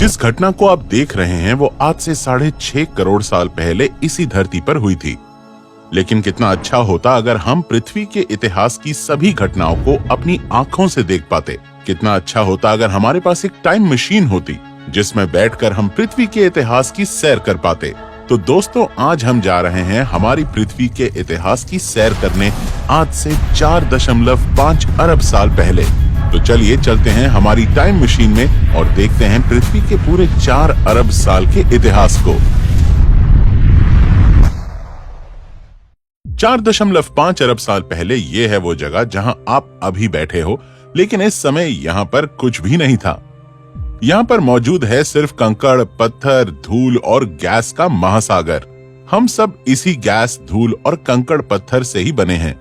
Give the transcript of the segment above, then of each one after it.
जिस घटना को आप देख रहे हैं वो आज से 6.5 करोड़ साल पहले इसी धरती पर हुई थी। लेकिन कितना अच्छा होता अगर हम पृथ्वी के इतिहास की सभी घटनाओं को अपनी आंखों से देख पाते। कितना अच्छा होता अगर हमारे पास एक टाइम मशीन होती जिसमें बैठकर हम पृथ्वी के इतिहास की सैर कर पाते। तो दोस्तों, आज हम जा रहे हैं हमारी पृथ्वी के इतिहास की सैर करने आज से 4.5 अरब साल पहले। तो चलिए चलते हैं हमारी टाइम मशीन में और देखते हैं पृथ्वी के पूरे 4 अरब साल के इतिहास को। 4.5 अरब साल पहले ये है वो जगह जहां आप अभी बैठे हो, लेकिन इस समय यहाँ पर कुछ भी नहीं था। यहाँ पर मौजूद है सिर्फ कंकड़, पत्थर, धूल और गैस का महासागर। हम सब इसी गैस, धूल और कंकड़ पत्थर से ही बने हैं।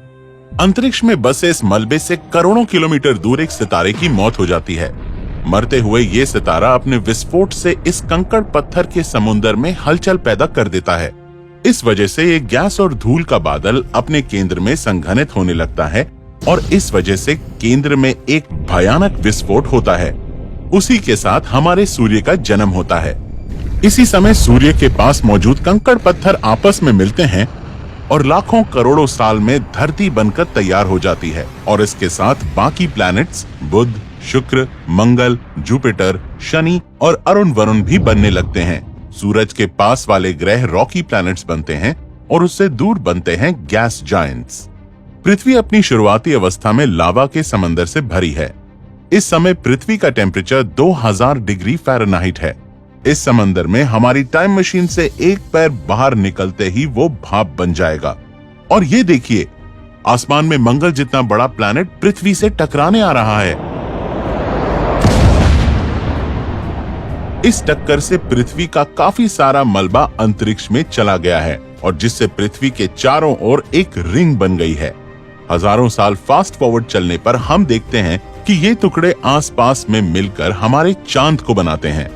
अंतरिक्ष में बसे इस मलबे से करोड़ों किलोमीटर दूर एक सितारे की मौत हो जाती है। मरते हुए ये सितारा अपने विस्फोट से इस कंकड़ पत्थर के समुद्र में हलचल पैदा कर देता है। इस वजह से ये गैस और धूल का बादल अपने केंद्र में संघनित होने लगता है और इस वजह से केंद्र में एक भयानक विस्फोट होता है। उसी के साथ हमारे सूर्य का जन्म होता है। इसी समय सूर्य के पास मौजूद कंकड़ पत्थर आपस में मिलते हैं और लाखों करोड़ों साल में धरती बनकर तैयार हो जाती है और इसके साथ बाकी प्लैनेट्स बुध, शुक्र, मंगल, जुपिटर, शनि और अरुण वरुण भी बनने लगते हैं। सूरज के पास वाले ग्रह रॉकी प्लैनेट्स बनते हैं और उससे दूर बनते हैं गैस जायंट्स। पृथ्वी अपनी शुरुआती अवस्था में लावा के समंदर से भरी है। इस समय पृथ्वी का टेम्परेचर 2000 डिग्री फ़ारेनहाइट है। इस समंदर में हमारी टाइम मशीन से एक पैर बाहर निकलते ही वो भाप बन जाएगा। और ये देखिए, आसमान में मंगल जितना बड़ा प्लैनेट पृथ्वी से टकराने आ रहा है। इस टक्कर से पृथ्वी का काफी सारा मलबा अंतरिक्ष में चला गया है और जिससे पृथ्वी के चारों ओर एक रिंग बन गई है। हजारों साल फास्ट फॉरवर्ड चलने पर हम देखते हैं कि ये टुकड़े आसपास में मिलकर हमारे चांद को बनाते हैं।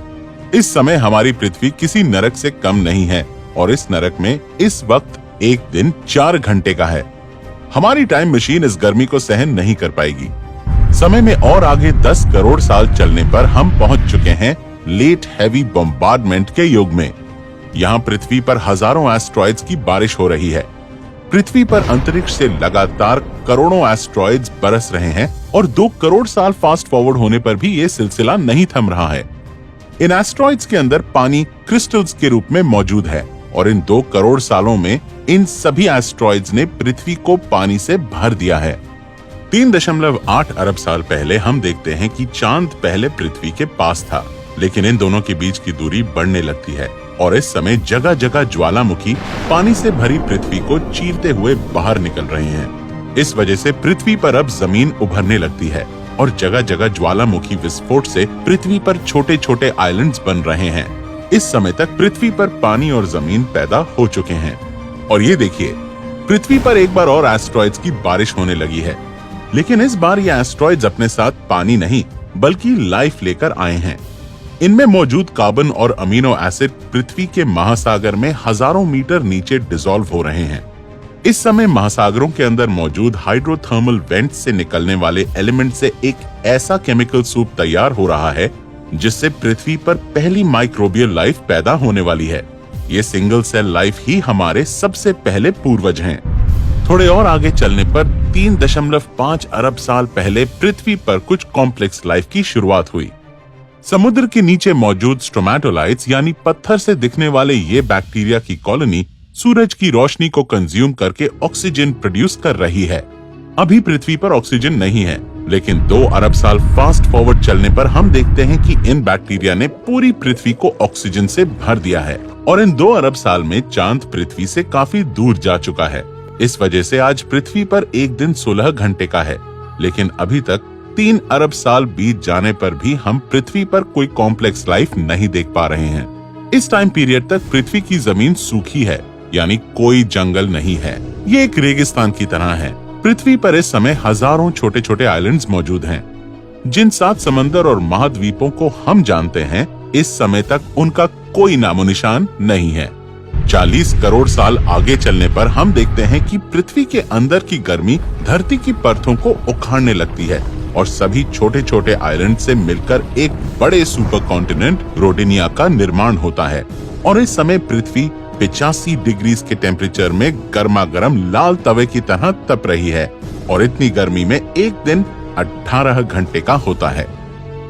इस समय हमारी पृथ्वी किसी नरक से कम नहीं है और इस नरक में इस वक्त एक दिन 4 घंटे का है। हमारी टाइम मशीन इस गर्मी को सहन नहीं कर पाएगी। समय में और आगे 10 करोड़ साल चलने पर हम पहुंच चुके हैं लेट हैवी बॉम्बार्डमेंट के युग में। यहाँ पृथ्वी पर हजारों एस्ट्रॉइड्स की बारिश हो रही है। पृथ्वी पर अंतरिक्ष से लगातार करोड़ों एस्ट्रॉइड्स बरस रहे हैं और 2 करोड़ साल फास्ट फॉरवर्ड होने पर भी ये सिलसिला नहीं थम रहा है। इन एस्ट्रॉइड्स के अंदर पानी क्रिस्टल्स के रूप में मौजूद है और इन 2 करोड़ सालों में इन सभी एस्ट्रॉइड्स ने पृथ्वी को पानी से भर दिया है। 3.8 अरब साल पहले हम देखते हैं कि चांद पहले पृथ्वी के पास था, लेकिन इन दोनों के बीच की दूरी बढ़ने लगती है और इस समय जगह जगह ज्वालामुखी पानी से भरी पृथ्वी को चीरते हुए बाहर निकल रहे हैं। इस वजह से पृथ्वी पर अब जमीन उभरने लगती है और जगह जगह ज्वालामुखी विस्फोट से पृथ्वी पर छोटे छोटे आइलैंड्स बन रहे हैं। इस समय तक पृथ्वी पर पानी और जमीन पैदा हो चुके हैं। और ये देखिए, पृथ्वी पर एक बार और एस्ट्रॉइड्स की बारिश होने लगी है, लेकिन इस बार ये एस्ट्रॉइड्स अपने साथ पानी नहीं बल्कि लाइफ लेकर आए हैं। इनमें मौजूद कार्बन और अमीनो एसिड पृथ्वी के महासागर में हजारों मीटर नीचे डिसॉल्व हो रहे हैं। इस समय महासागरों के अंदर मौजूद हाइड्रोथर्मल वेंट से निकलने वाले एलिमेंट से एक ऐसा केमिकल सूप तैयार हो रहा है जिससे पृथ्वी पर पहली माइक्रोबियल लाइफ पैदा होने वाली है। ये सिंगल सेल लाइफ ही हमारे सबसे पहले पूर्वज हैं। थोड़े और आगे चलने पर 3.5 अरब साल पहले पृथ्वी पर कुछ कॉम्प्लेक्स लाइफ की शुरुआत हुई। समुद्र के नीचे मौजूद स्ट्रोमेटोलाइट्स यानी पत्थर से दिखने वाले ये बैक्टीरिया की कॉलोनी सूरज की रोशनी को कंज्यूम करके ऑक्सीजन प्रोड्यूस कर रही है। अभी पृथ्वी पर ऑक्सीजन नहीं है, लेकिन 2 अरब साल फास्ट फॉरवर्ड चलने पर हम देखते हैं कि इन बैक्टीरिया ने पूरी पृथ्वी को ऑक्सीजन से भर दिया है और इन 2 अरब साल में चांद पृथ्वी से काफी दूर जा चुका है। इस वजह से आज पृथ्वी पर एक दिन 16 घंटे का है, लेकिन अभी तक 3 अरब साल बीत जाने पर भी हम पृथ्वी पर कोई कॉम्प्लेक्स लाइफ नहीं देख पा रहे हैं। इस टाइम पीरियड तक पृथ्वी की जमीन सूखी है, यानी कोई जंगल नहीं है। ये एक रेगिस्तान की तरह है। पृथ्वी पर इस समय हजारों छोटे छोटे आइलैंड्स मौजूद हैं। जिन 7 समंदर और महाद्वीपों को हम जानते हैं, इस समय तक उनका कोई नामो निशान नहीं है। 40 करोड़ साल आगे चलने पर हम देखते हैं कि पृथ्वी के अंदर की गर्मी धरती की परतों को उखाड़ने लगती है और सभी छोटे छोटे आइलैंड से मिलकर एक बड़े सुपर कॉन्टिनेंट रोडेनिया का निर्माण होता है। और इस समय पृथ्वी 85 डिग्री के टेम्परेचर में गर्मा गर्म लाल तवे की तरह तप रही है और इतनी गर्मी में एक दिन 18 घंटे का होता है।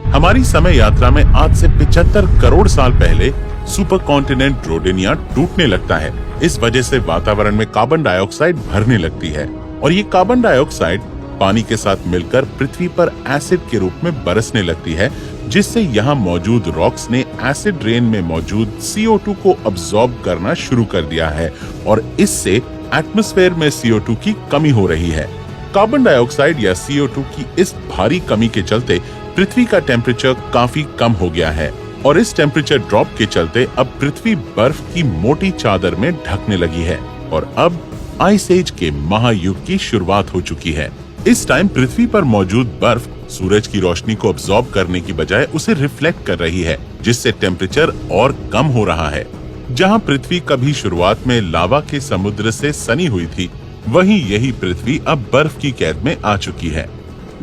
हमारी समय यात्रा में आज से 75 करोड़ साल पहले सुपर कॉन्टिनेंट रोडेनिया टूटने लगता है। इस वजह से वातावरण में कार्बन डाइऑक्साइड भरने लगती है और ये कार्बन डाइऑक्साइड पानी के साथ मिलकर पृथ्वी पर एसिड के रूप में बरसने लगती है, जिससे यहाँ मौजूद रॉक्स ने एसिड रेन में मौजूद CO2 को अब्सॉर्ब करना शुरू कर दिया है और इससे एटमॉस्फेयर में CO2 की कमी हो रही है। कार्बन डाइऑक्साइड या CO2 की इस भारी कमी के चलते पृथ्वी का टेम्परेचर काफी कम हो गया है और इस टेम्परेचर ड्रॉप के चलते अब पृथ्वी बर्फ की मोटी चादर में ढकने लगी है और अब आइस एज के महायुग की शुरुआत हो चुकी है। इस टाइम पृथ्वी पर मौजूद बर्फ सूरज की रोशनी को अब्सॉर्ब करने की बजाय उसे रिफ्लेक्ट कर रही है, जिससे टेम्परेचर और कम हो रहा है। जहां पृथ्वी कभी शुरुआत में लावा के समुद्र से सनी हुई थी, वहीं यही पृथ्वी अब बर्फ की कैद में आ चुकी है।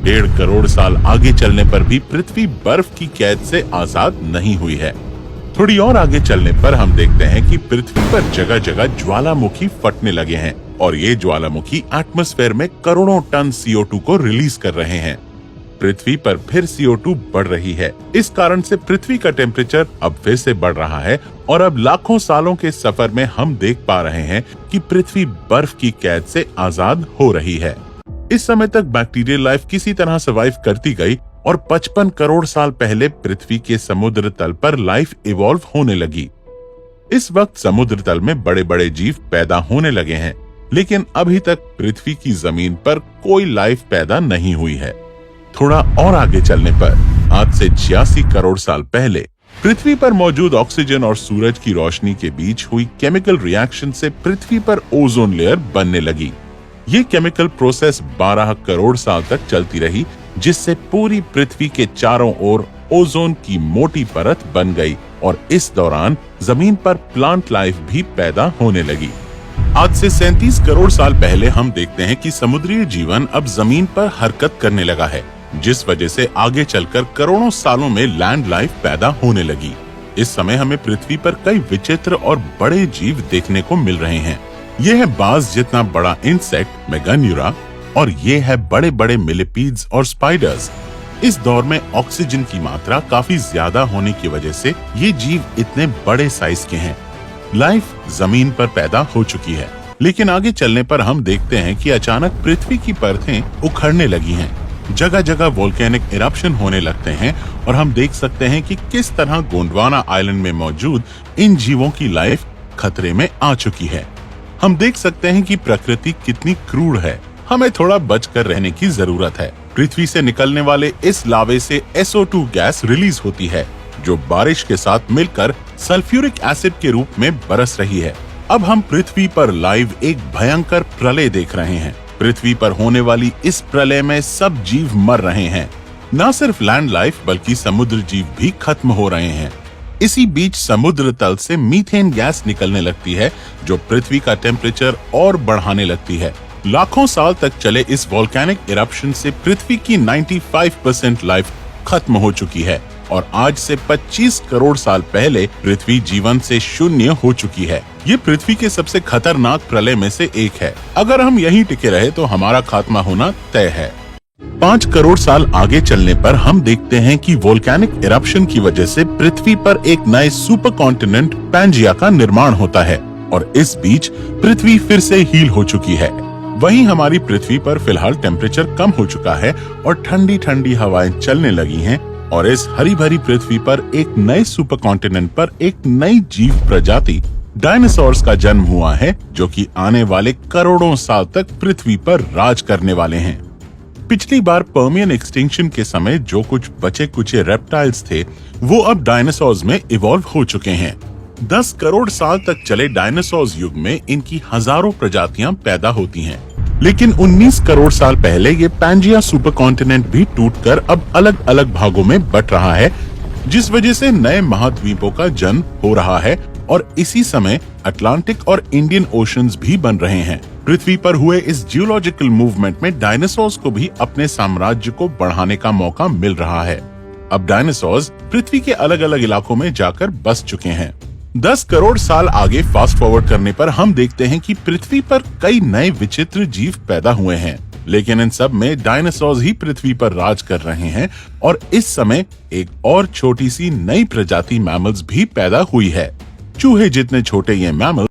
1.5 करोड़ साल आगे चलने पर भी पृथ्वी बर्फ की कैद से आजाद नहीं हुई है। थोड़ी और आगे चलने पर हम देखते हैं कि पृथ्वी पर जगह जगह ज्वालामुखी फटने लगे हैं और ये ज्वालामुखी एटमॉस्फेयर में करोड़ों टन CO2 को रिलीज कर रहे हैं। पृथ्वी पर फिर CO2 बढ़ रही है। इस कारण से पृथ्वी का टेम्परेचर अब फिर से बढ़ रहा है और अब लाखों सालों के सफर में हम देख पा रहे हैं कि पृथ्वी बर्फ की कैद से आजाद हो रही है। इस समय तक बैक्टीरियल लाइफ किसी तरह सर्वाइव करती गई और 55 करोड़ साल पहले पृथ्वी के समुद्र तल पर लाइफ इवॉल्व होने लगी। इस वक्त समुद्र तल में बड़े बड़े जीव पैदा होने लगे हैं, लेकिन अभी तक पृथ्वी की जमीन पर कोई लाइफ पैदा नहीं हुई है। थोड़ा और आगे चलने पर आज से 86 करोड़ साल पहले पृथ्वी पर मौजूद ऑक्सीजन और सूरज की रोशनी के बीच हुई केमिकल रिएक्शन से पृथ्वी पर ओजोन लेयर बनने लगी। ये केमिकल प्रोसेस 12 करोड़ साल तक चलती रही, जिससे पूरी पृथ्वी के चारों ओर ओजोन की मोटी परत बन गई और इस दौरान जमीन पर प्लांट लाइफ भी पैदा होने लगी। आज से 37 करोड़ साल पहले हम देखते हैं कि समुद्री जीवन अब जमीन पर हरकत करने लगा है, जिस वजह से आगे चलकर करोड़ों सालों में लैंड लाइफ पैदा होने लगी। इस समय हमें पृथ्वी पर कई विचित्र और बड़े जीव देखने को मिल रहे हैं। ये है बाज जितना बड़ा इंसेक्ट मेगान्यूरा और ये है बड़े बड़े मिलिपीड्स और स्पाइडर्स। इस दौर में ऑक्सीजन की मात्रा काफी ज्यादा होने की वजह से ये जीव इतने बड़े साइज के हैं। लाइफ जमीन पर पैदा हो चुकी है, लेकिन आगे चलने पर हम देखते हैं कि अचानक पृथ्वी की परतें उखड़ने लगी हैं। जगह जगह वोल्केनिक इरप्शन होने लगते हैं और हम देख सकते हैं कि किस तरह गोंडवाना आइलैंड में मौजूद इन जीवों की लाइफ खतरे में आ चुकी है। हम देख सकते हैं कि प्रकृति कितनी क्रूर है। हमें थोड़ा बचकर रहने की जरूरत है। पृथ्वी से निकलने वाले इस लावे से SO2 गैस रिलीज होती है, जो बारिश के साथ मिलकर सल्फ्यूरिक एसिड के रूप में बरस रही है। अब हम पृथ्वी पर लाइव एक भयंकर प्रलय देख रहे हैं। पृथ्वी पर होने वाली इस प्रलय में सब जीव मर रहे हैं। न सिर्फ लैंड लाइफ बल्कि समुद्र जीव भी खत्म हो रहे हैं। इसी बीच समुद्र तल से मीथेन गैस निकलने लगती है, जो पृथ्वी का टेम्परेचर और बढ़ाने लगती है। लाखों साल तक चले इस वोल्केनिक इरप्शन से पृथ्वी की 95% लाइफ खत्म हो चुकी है और आज से 25 करोड़ साल पहले पृथ्वी जीवन से शून्य हो चुकी है। ये पृथ्वी के सबसे खतरनाक प्रलय में से एक है। अगर हम यहीं टिके रहे तो हमारा खात्मा होना तय है। 5 करोड़ साल आगे चलने पर हम देखते हैं कि वोल्केनिक इरप्शन की वजह से पृथ्वी पर एक नए सुपर कॉन्टिनेंट पैंजिया का निर्माण होता है और इस बीच पृथ्वी फिर से हील हो चुकी है। वहीं हमारी पृथ्वी पर फिलहाल टेम्परेचर कम हो चुका है और ठंडी ठंडी हवाएं चलने लगी हैं और इस हरी भरी पृथ्वी पर एक नए सुपर कॉन्टिनेंट पर एक नई जीव प्रजाति डायनासोर्स का जन्म हुआ है, जो कि आने वाले करोड़ों साल तक पृथ्वी पर राज करने वाले हैं। पिछली बार पर्मियन एक्सटिंक्शन के समय जो कुछ बचे कुचे रेप्टाइल्स थे, वो अब डायनासोर्स में इवॉल्व हो चुके हैं। 10 करोड़ साल तक चले डायनासोर्स युग में इनकी हजारों प्रजातियां पैदा होती हैं। लेकिन 19 करोड़ साल पहले ये पैंजिया सुपर कॉन्टिनेंट भी टूटकर अब अलग अलग भागों में बट रहा है, जिस वजह से नए महाद्वीपों का जन्म हो रहा है और इसी समय अटलांटिक और इंडियन ओशंस भी बन रहे हैं। पृथ्वी पर हुए इस जियोलॉजिकल मूवमेंट में डायनासोर्स को भी अपने साम्राज्य को बढ़ाने का मौका मिल रहा है। अब डायनासोर्स पृथ्वी के अलग अलग इलाकों में जाकर बस चुके हैं। 10 करोड़ साल आगे फास्ट फॉरवर्ड करने पर हम देखते हैं कि पृथ्वी पर कई नए विचित्र जीव पैदा हुए हैं, लेकिन इन सब में डायनासोर्स ही पृथ्वी पर राज कर रहे हैं और इस समय एक और छोटी सी नई प्रजाति मैमल्स भी पैदा हुई है। चूहे जितने छोटे ये मैमल